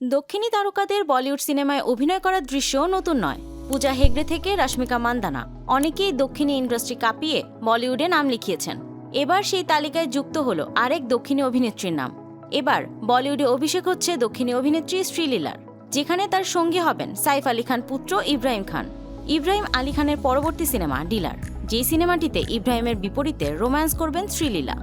দক্ষিণী তারকাদের বলিউড সিনেমায় অভিনয় করার দৃশ্য নতুন নয়। পূজা হেগড়ে থেকে রশ্মিকা মান্দানা অনেকেই দক্ষিণী ইন্ডাস্ট্রি কাঁপিয়ে বলিউডে নাম লিখিয়েছেন। এবার সেই তালিকায় যুক্ত হলো আরেক দক্ষিণী অভিনেত্রীর নাম। এবার বলিউডে অভিষেক হচ্ছে দক্ষিণী অভিনেত্রী শ্রীলীলার, যেখানে তার সঙ্গী হবেন সাইফ আলী খান পুত্র ইব্রাহিম খান। ইব্রাহিম আলী খানের পরবর্তী সিনেমা ডিলার, যে সিনেমাটিতে ইব্রাহিমের বিপরীতে রোম্যান্স করবেন শ্রীলীলা।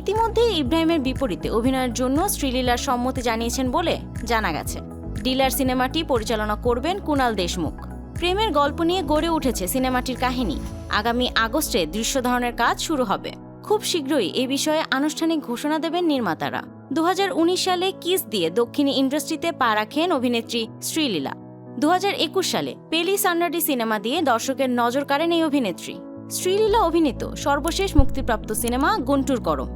ইতিমধ্যে ইব্রাহিমের বিপরীতে অভিনয়ের জন্য শ্রীলীলার সম্মতি জানিয়েছেন বলে জানা গেছে। ডিলার সিনেমাটি পরিচালনা করবেন কুনাল দেশমুখ। প্রেমের গল্প নিয়ে গড়ে উঠেছে সিনেমাটির কাহিনী। আগামী আগস্টে দৃশ্য ধারণের কাজ শুরু হবে। খুব শীঘ্রই এ বিষয়ে আনুষ্ঠানিক ঘোষণা দেবেন নির্মাতারা। 2019 সালে কিস দিয়ে দক্ষিণী ইন্ডাস্ট্রিতে পা রাখেন অভিনেত্রী শ্রীলীলা। 2021 সালে পেলি সান্নাডি সিনেমা দিয়ে দর্শকের নজর কাড়েন এই অভিনেত্রী। শ্রীলীলা অভিনীত সর্বশেষ মুক্তিপ্রাপ্ত সিনেমা গুন্টুর করম।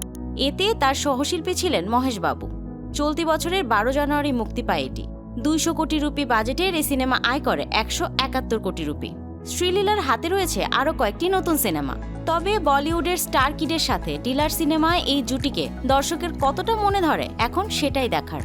এতে তার সহশিল্পী ছিলেন মহেশ বাবু। চলতি বছরের 12 জানুয়ারি মুক্তি পায় এটি। 200 কোটি রুপি বাজেটের এই সিনেমা আয় করে 171 কোটি রুপি। শ্রীলীলার হাতে রয়েছে আরও কয়েকটি নতুন সিনেমা। তবে বলিউডের স্টার কিডের সাথে ডিলার সিনেমায় এই জুটিকে দর্শকের কতটা মনে ধরে এখন সেটাই দেখার।